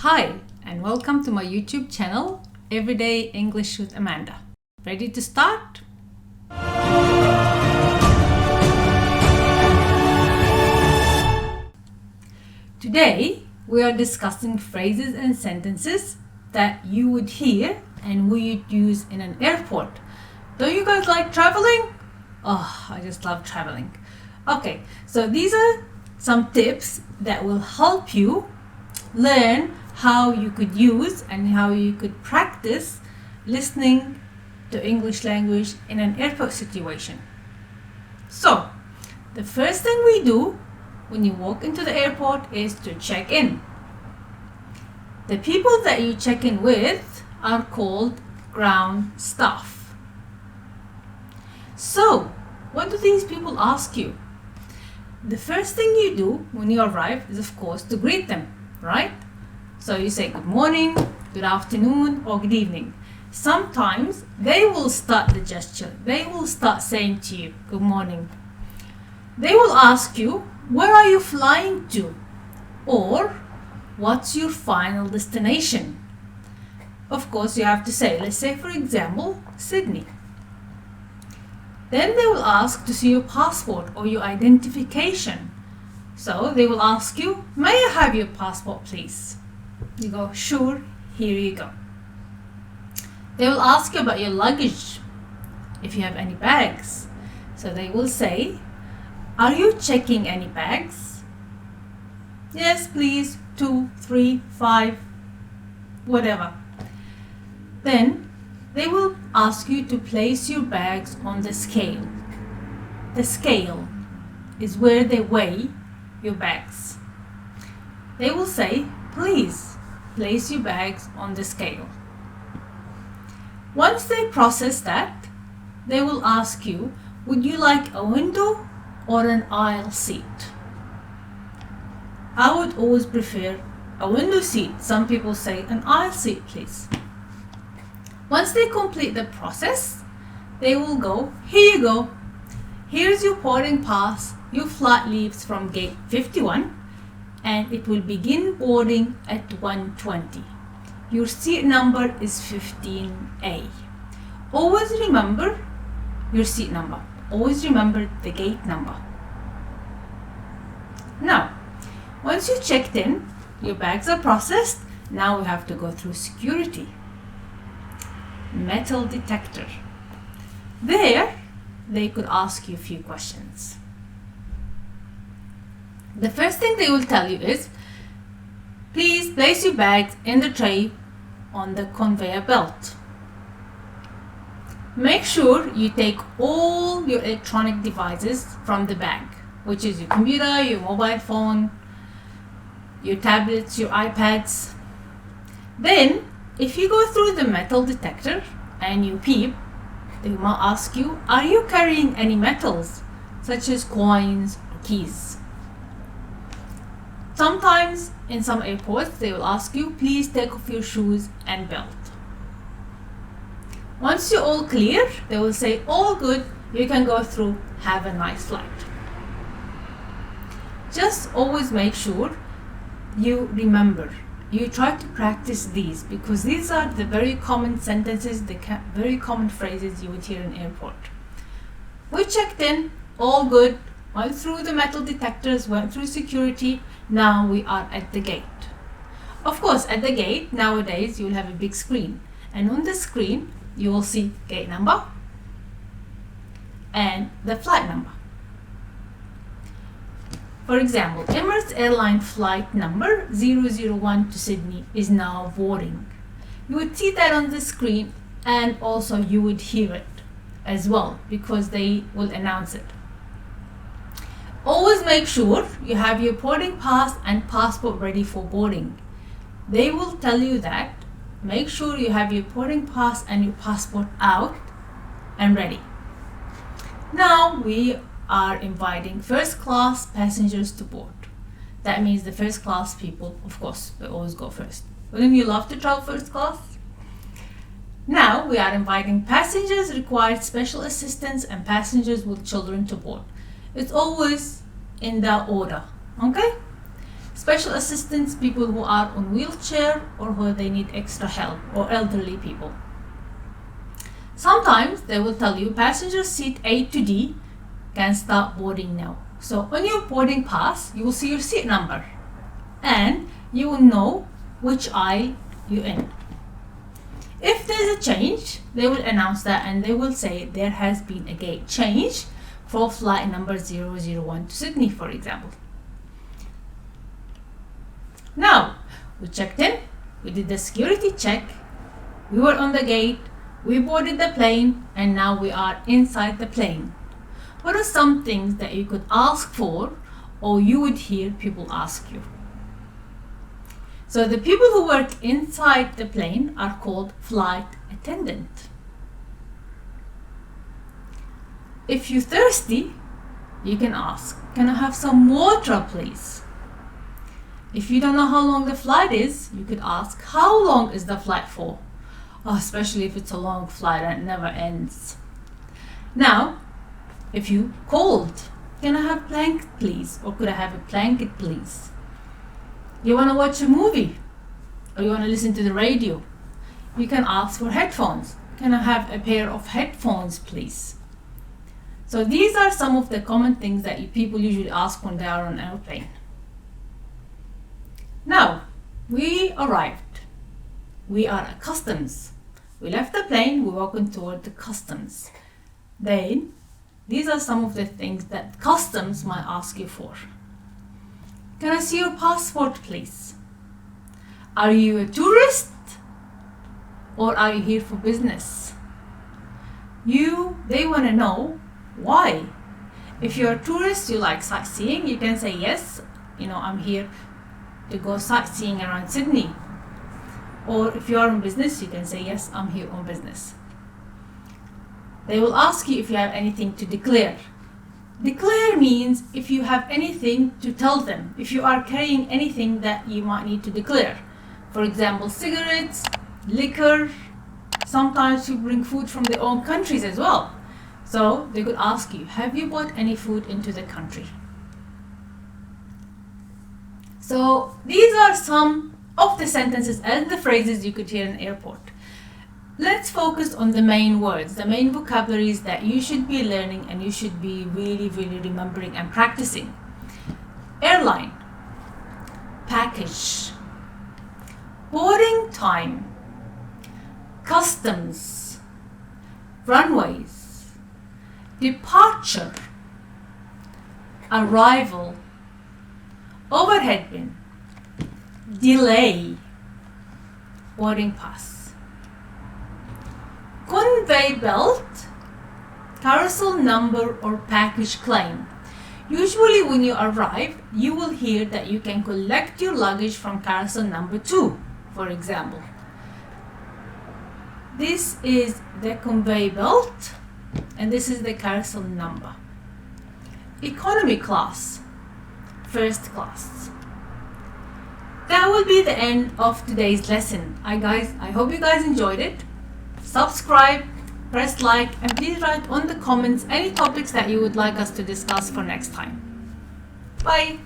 Hi, and welcome to my YouTube channel, Everyday English with Amanda. Ready to start? Today, we are discussing phrases and sentences that you would hear and we would use in an airport. Don't you guys like traveling? Oh, I just love traveling. Okay, so these are some tips that will help you learn how you could use and how you could practice listening to English language in an airport situation. So, the first thing we do when you walk into the airport is to check in. The people that you check in with are called ground staff. So, what do these people ask you? The first thing you do when you arrive is, of course, to greet them, right? So you say good morning, good afternoon, or good evening. Sometimes they will start the gesture. They will start saying to you, good morning. They will ask you, where are you flying to? Or, what's your final destination? Of course, you have to say, let's say for example, Sydney. Then they will ask to see your passport or your identification. So they will ask you, may I have your passport please? You go, sure, here you go. They will ask you about your luggage, if you have any bags. So they will say, are you checking any bags? Yes, please, 2, 3, 5, whatever. Then they will ask you to place your bags on the scale. The scale is where they weigh your bags. They will say, please place your bags on the scale. Once they process that, they will ask you, would you like a window or an aisle seat? I would always prefer a window seat. Some people say an aisle seat, please. Once they complete the process, they will go, here you go. Here's your boarding pass. Your flight leaves from gate 51 and it will begin boarding at 1:20. Your seat number is 15A. Always remember your seat number. Always remember the gate number. Now, once you checked in, your bags are processed. Now we have to go through security. Metal detector. There, they could ask you a few questions. The first thing they will tell you is, please place your bags in the tray on the conveyor belt. Make sure you take all your electronic devices from the bag, which is your computer, your mobile phone, your tablets, your iPads. Then, if you go through the metal detector and you peep, they might ask you, are you carrying any metals, such as coins or keys? Sometimes in some airports, they will ask you, please take off your shoes and belt. Once you're all clear, they will say, all good, you can go through, have a nice flight. Just always make sure you remember. You try to practice these because these are the very common sentences, the very common phrases you would hear in airport. We checked in, all good, went through the metal detectors, went through security, now we are at the gate. Of course, at the gate, nowadays, you'll have a big screen. And on the screen, you will see gate number and the flight number. For example, Emirates Airline flight number 001 to Sydney is now boarding. You would see that on the screen and also you would hear it as well because they will announce it. Always make sure you have your boarding pass and passport ready for boarding. They will tell you that. Make sure you have your boarding pass and your passport out and ready. Now we are inviting first class passengers to board. That means the first class people, of course, they always go first. Wouldn't you love to travel first class? Now we are inviting passengers require special assistance and passengers with children to board. It's always in that order, okay? special assistants, people who are on wheelchair or who they need extra help, or elderly people. Sometimes they will tell you passenger seat A to D can start boarding now. So on your boarding pass, you will see your seat number and you will know which aisle you're in. If there's a change, they will announce that and they will say there has been a gate change for flight number 001 to Sydney, for example. Now, we checked in, we did the security check, we were on the gate, we boarded the plane, and now we are inside the plane. What are some things that you could ask for or you would hear people ask you? So the people who work inside the plane are called flight attendant. If you're thirsty, you can ask, can I have some water, please? If you don't know how long the flight is, you could ask, how long is the flight for? Oh, especially if it's a long flight and it never ends. Now, if you cold, can I have blanket, please? Or could I have a blanket, please? You want to watch a movie or you want to listen to the radio, you can ask for headphones. Can I have a pair of headphones, please? So these are some of the common things that people usually ask when they are on an airplane. Now, we arrived. We are at customs. We left the plane, we're walking toward the customs. Then, these are some of the things that customs might ask you for. Can I see your passport, please? Are you a tourist? Or are you here for business? They want to know why. If you're a tourist, you like sightseeing, you can say yes, I'm here to go sightseeing around Sydney. Or if you are on business, you can say yes, I'm here on business. They will ask you if you have anything to declare. Declare means if you have anything to tell them, if you are carrying anything that you might need to declare. For example, cigarettes, liquor, sometimes you bring food from their own countries as well. So they could ask you, have you brought any food into the country? So these are some of the sentences and the phrases you could hear in an airport. Let's focus on the main words, the main vocabularies that you should be learning and you should be really, really remembering and practicing. Airline, package, boarding time, customs, runways, departure, arrival, overhead bin, delay, boarding pass. Conveyor belt, carousel number or package claim. Usually when you arrive, you will hear that you can collect your luggage from carousel number 2, for example. This is the conveyor belt and this is the carousel number. Economy class, first class. That will be the end of today's lesson. I hope you guys enjoyed it. Subscribe, press like, and please write on the comments any topics that you would like us to discuss for next time. Bye!